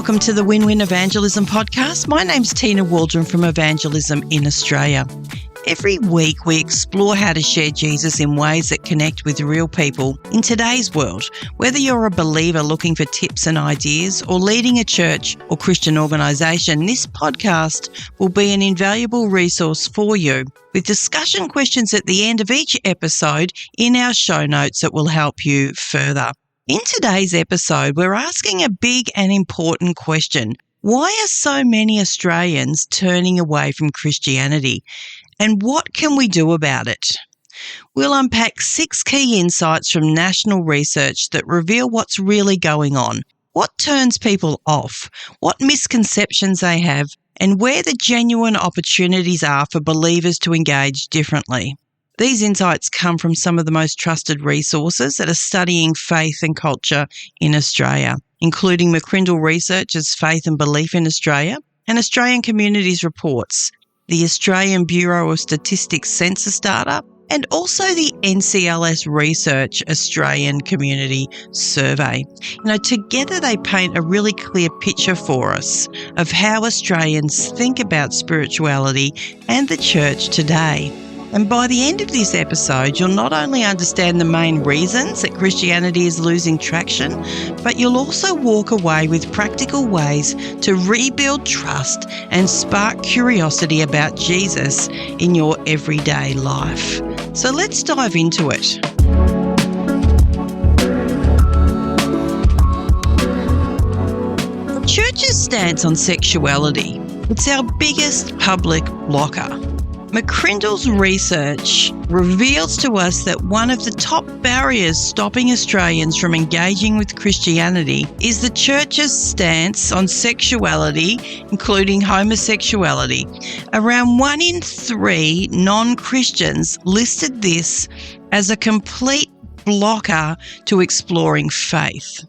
Welcome to the Win Win Evangelism Podcast. My name's Tina Waldrom from Evangelism in Australia. Every week we explore how to share Jesus in ways that connect with real people in today's world. Whether you're a believer looking for tips and ideas or leading a church or Christian organisation, this podcast will be an invaluable resource for you, with discussion questions at the end of each episode in our show notes that will help you further. In today's episode, we're asking a big and important question. Why are so many Australians turning away from Christianity? And what can we do about it? We'll unpack 6 key insights from national research that reveal what's really going on, what turns people off, what misconceptions they have, and where the genuine opportunities are for believers to engage differently. These insights come from some of the most trusted resources that are studying faith and culture in Australia, including McCrindle Research's Faith and Belief in Australia and Australian Communities Reports, the Australian Bureau of Statistics census data, and also the NCLS Research Australian Community Survey. Together they paint a really clear picture for us of how Australians think about spirituality and the church today. And by the end of this episode, you'll not only understand the main reasons that Christianity is losing traction, but you'll also walk away with practical ways to rebuild trust and spark curiosity about Jesus in your everyday life. So let's dive into it. The church's stance on sexuality, it's our biggest public blocker. McCrindle's research reveals to us that one of the top barriers stopping Australians from engaging with Christianity is the church's stance on sexuality, including homosexuality. Around 1 in 3 non-Christians listed this as a complete blocker to exploring faith.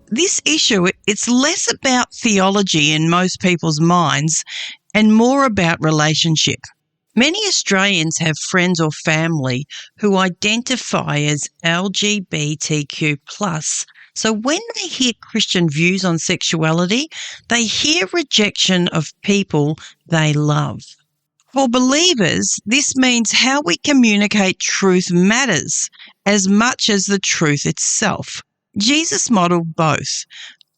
This issue, it's less about theology in most people's minds and more about relationship. Many Australians have friends or family who identify as LGBTQ+. So when they hear Christian views on sexuality, they hear rejection of people they love. For believers, this means how we communicate truth matters as much as the truth itself. Jesus modeled both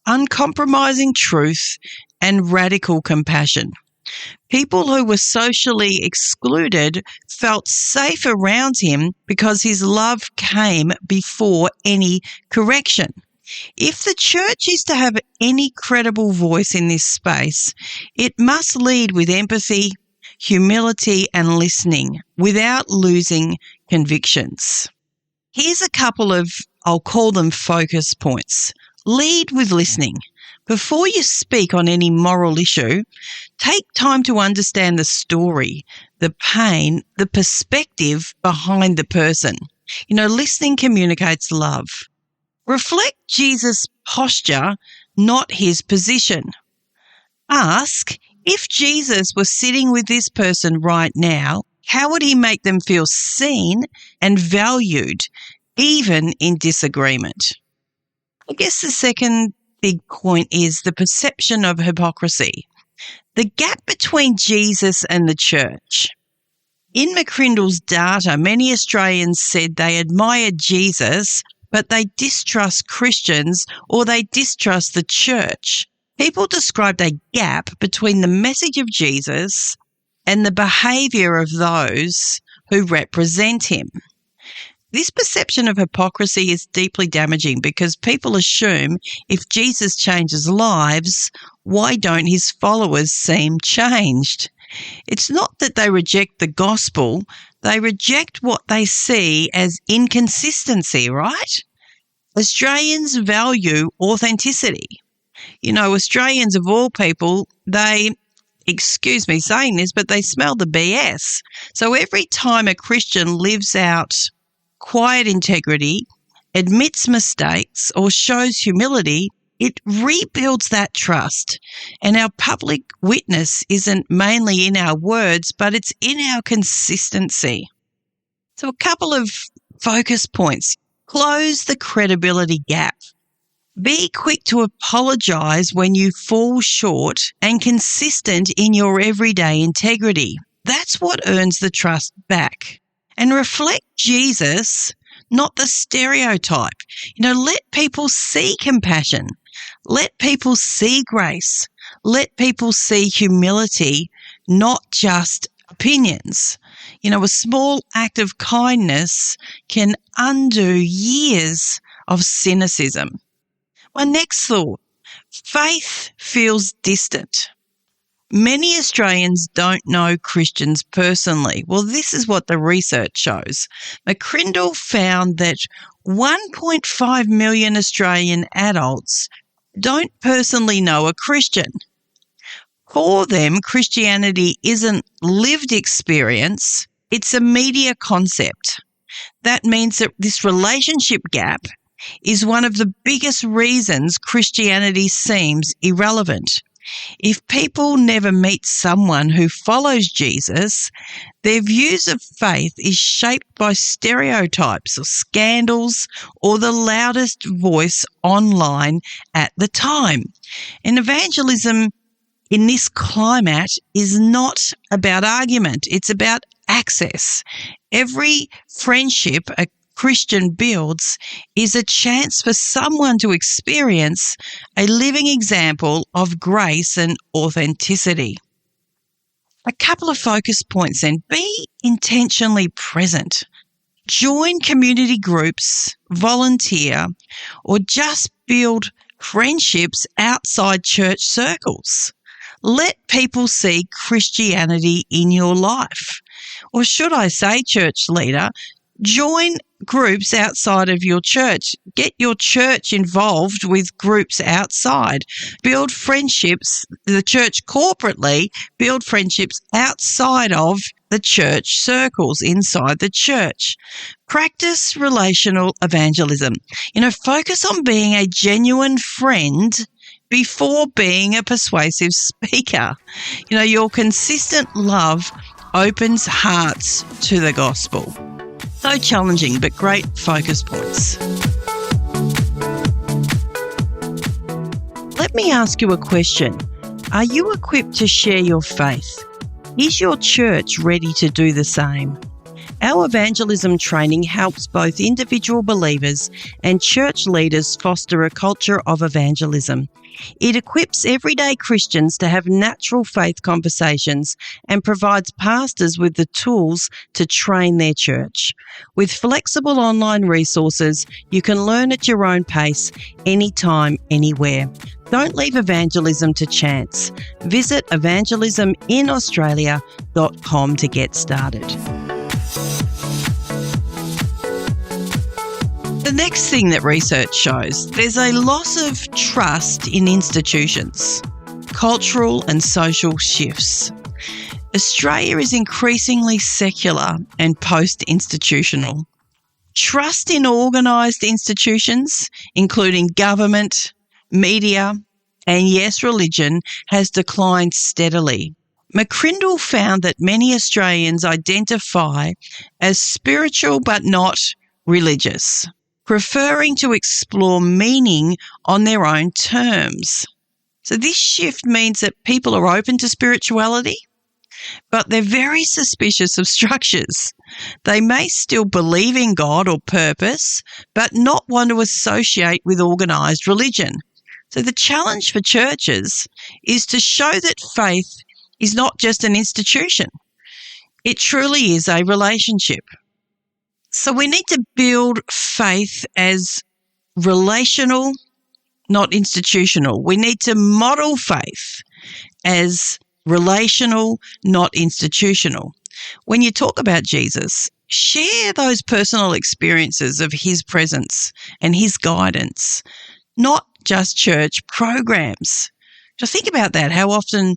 uncompromising truth and radical compassion. People who were socially excluded felt safe around him because his love came before any correction. If the church is to have any credible voice in this space, it must lead with empathy, humility, and listening without losing convictions. Here's a couple of, I'll call them focus points. Lead with listening. Before you speak on any moral issue, take time to understand the story, the pain, the perspective behind the person. Listening communicates love. Reflect Jesus' posture, not his position. Ask, if Jesus was sitting with this person right now, how would he make them feel seen and valued, even in disagreement? I guess the second big point is the perception of hypocrisy, the gap between Jesus and the church. In McCrindle's data, many Australians said they admired Jesus, but they distrust Christians or they distrust the church. People described a gap between the message of Jesus and the behaviour of those who represent him. This perception of hypocrisy is deeply damaging because people assume if Jesus changes lives, why don't his followers seem changed? It's not that they reject the gospel, they reject what they see as inconsistency, right? Australians value authenticity. Australians of all people, they, excuse me saying this, but they smell the BS. So every time a Christian lives out quiet integrity, admits mistakes, or shows humility, it rebuilds that trust. And our public witness isn't mainly in our words, but it's in our consistency. So a couple of focus points. Close the credibility gap. Be quick to apologize when you fall short and consistent in your everyday integrity. That's what earns the trust back. And reflect Jesus, not the stereotype. Let people see compassion. Let people see grace. Let people see humility, not just opinions. A small act of kindness can undo years of cynicism. My next thought, faith feels distant. Many Australians don't know Christians personally. Well, this is what the research shows. McCrindle found that 1.5 million Australian adults don't personally know a Christian. For them, Christianity isn't lived experience, it's a media concept. That means that this relationship gap is one of the biggest reasons Christianity seems irrelevant. If people never meet someone who follows Jesus, their views of faith is shaped by stereotypes or scandals or the loudest voice online at the time. And evangelism in this climate is not about argument, it's about access. Every friendship a Christian builds is a chance for someone to experience a living example of grace and authenticity. A couple of focus points then. Be intentionally present. Join community groups, volunteer, or just build friendships outside church circles. Let people see Christianity in your life. Or should I say, church leader, join groups outside of your church. Get your church involved with groups outside. Build friendships, the church corporately, build friendships outside of the church circles, inside the church. Practice relational evangelism. Focus on being a genuine friend before being a persuasive speaker. Your consistent love opens hearts to the gospel. So challenging, but great focus points. Let me ask you a question. Are you equipped to share your faith? Is your church ready to do the same? Our evangelism training helps both individual believers and church leaders foster a culture of evangelism. It equips everyday Christians to have natural faith conversations and provides pastors with the tools to train their church. With flexible online resources, you can learn at your own pace, anytime, anywhere. Don't leave evangelism to chance. Visit evangelisminaustralia.com to get started. The next thing that research shows, there's a loss of trust in institutions, cultural and social shifts. Australia is increasingly secular and post-institutional. Trust in organised institutions, including government, media, and yes, religion, has declined steadily. McCrindle found that many Australians identify as spiritual but not religious, preferring to explore meaning on their own terms. So this shift means that people are open to spirituality, but they're very suspicious of structures. They may still believe in God or purpose, but not want to associate with organised religion. So the challenge for churches is to show that faith is not just an institution. It truly is a relationship. So we need to build faith as relational, not institutional. We need to model faith as relational, not institutional. When you talk about Jesus, share those personal experiences of his presence and his guidance, not just church programs. Just think about that, how often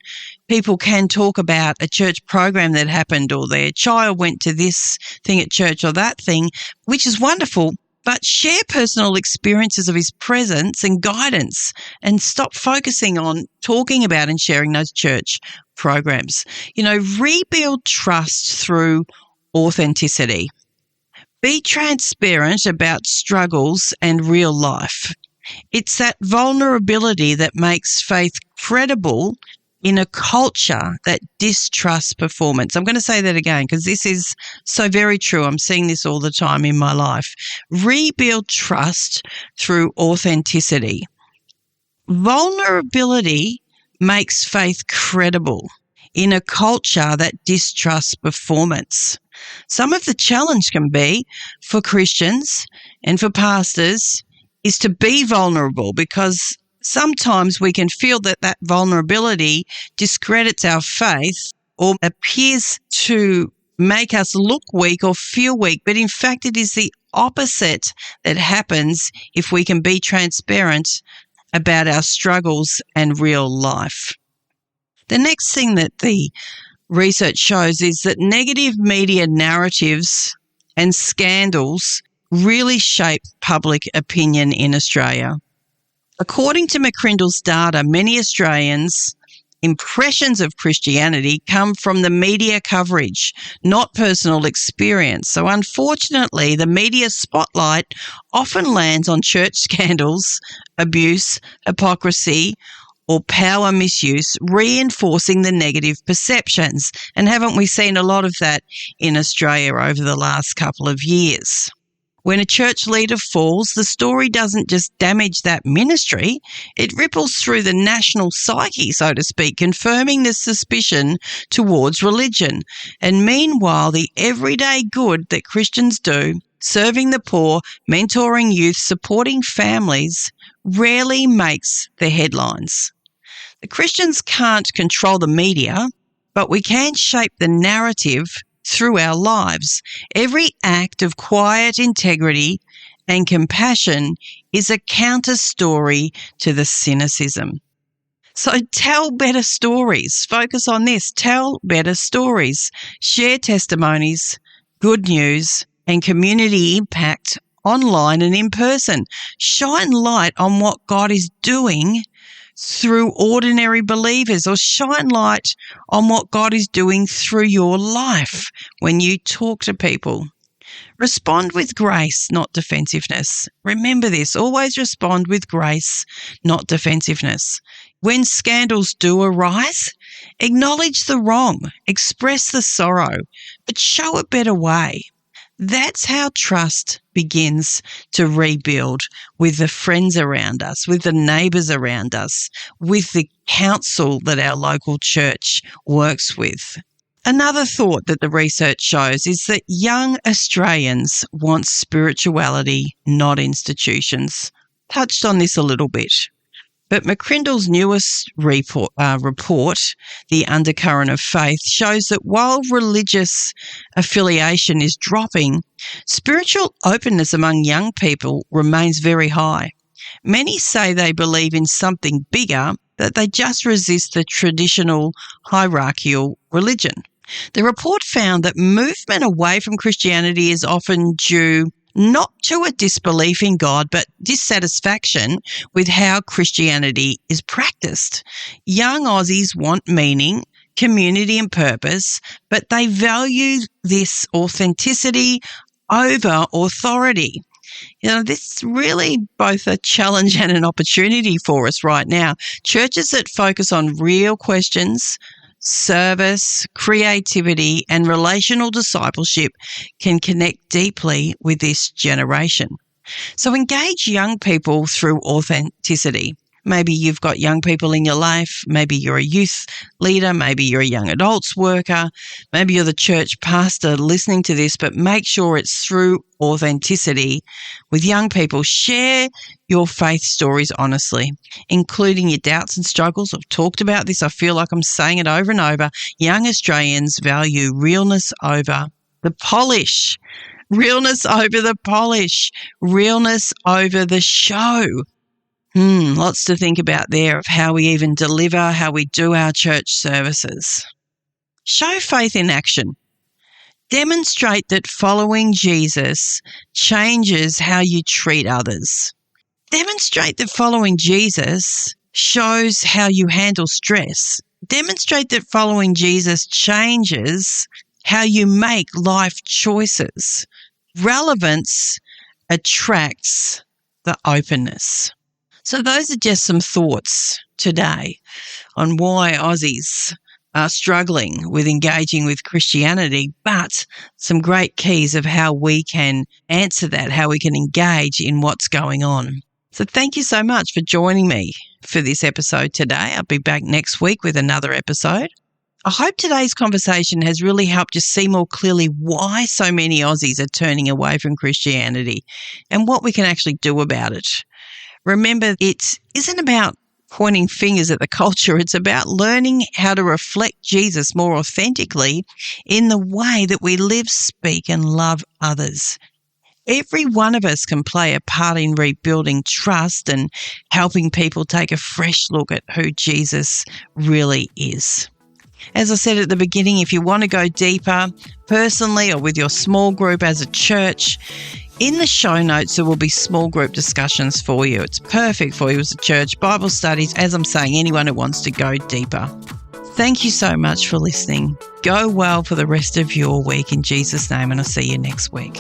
people can talk about a church program that happened or their child went to this thing at church or that thing, which is wonderful, but share personal experiences of his presence and guidance and stop focusing on talking about and sharing those church programs. Rebuild trust through authenticity. Be transparent about struggles and real life. It's that vulnerability that makes faith credible in a culture that distrusts performance. I'm going to say that again because this is so very true. I'm seeing this all the time in my life. Rebuild trust through authenticity. Vulnerability makes faith credible in a culture that distrusts performance. Some of the challenge can be for Christians and for pastors is to be vulnerable, because sometimes we can feel that that vulnerability discredits our faith or appears to make us look weak or feel weak. But in fact, it is the opposite that happens if we can be transparent about our struggles and real life. The next thing that the research shows is that negative media narratives and scandals really shape public opinion in Australia. According to McCrindle's data, many Australians' impressions of Christianity come from the media coverage, not personal experience. So unfortunately, the media spotlight often lands on church scandals, abuse, hypocrisy, or power misuse, reinforcing the negative perceptions. And haven't we seen a lot of that in Australia over the last couple of years? When a church leader falls, the story doesn't just damage that ministry, it ripples through the national psyche, so to speak, confirming the suspicion towards religion. And meanwhile, the everyday good that Christians do, serving the poor, mentoring youth, supporting families, rarely makes the headlines. The Christians can't control the media, but we can shape the narrative through our lives. Every act of quiet integrity and compassion is a counter story to the cynicism. So tell better stories. Focus on this. Tell better stories. Share testimonies, good news, and community impact online and in person. Shine light on what God is doing through ordinary believers, or shine light on what God is doing through your life when you talk to people. Respond with grace, not defensiveness. Remember this, always respond with grace, not defensiveness. When scandals do arise, acknowledge the wrong, express the sorrow, but show a better way. That's how trust begins to rebuild with the friends around us, with the neighbours around us, with the council that our local church works with. Another thought that the research shows is that young Australians want spirituality, not institutions. Touched on this a little bit. But McCrindle's newest report, The Undercurrent of Faith, shows that while religious affiliation is dropping, spiritual openness among young people remains very high. Many say they believe in something bigger, that they just resist the traditional hierarchical religion. The report found that movement away from Christianity is often due not to a disbelief in God, but dissatisfaction with how Christianity is practiced. Young Aussies want meaning, community and purpose, but they value this authenticity over authority. You know, this is really both a challenge and an opportunity for us right now. Churches that focus on real questions, service, creativity, and relational discipleship can connect deeply with this generation. So engage young people through authenticity. Maybe you've got young people in your life. Maybe you're a youth leader. Maybe you're a young adults worker. Maybe you're the church pastor listening to this, but make sure it's through authenticity with young people. Share your faith stories honestly, including your doubts and struggles. I've talked about this. I feel like I'm saying it over and over. Young Australians value realness over the polish. Realness over the polish. Realness over the show. Lots to think about there of how we even deliver, how we do our church services. Show faith in action. Demonstrate that following Jesus changes how you treat others. Demonstrate that following Jesus shows how you handle stress. Demonstrate that following Jesus changes how you make life choices. Relevance attracts the openness. So those are just some thoughts today on why Aussies are struggling with engaging with Christianity, but some great keys of how we can answer that, how we can engage in what's going on. So thank you so much for joining me for this episode today. I'll be back next week with another episode. I hope today's conversation has really helped you see more clearly why so many Aussies are turning away from Christianity and what we can actually do about it. Remember, it isn't about pointing fingers at the culture. It's about learning how to reflect Jesus more authentically in the way that we live, speak, and love others. Every one of us can play a part in rebuilding trust and helping people take a fresh look at who Jesus really is. As I said at the beginning, if you want to go deeper personally or with your small group as a church, in the show notes, there will be small group discussions for you. It's perfect for you as a church, Bible studies, as I'm saying, anyone who wants to go deeper. Thank you so much for listening. Go well for the rest of your week in Jesus' name, and I'll see you next week.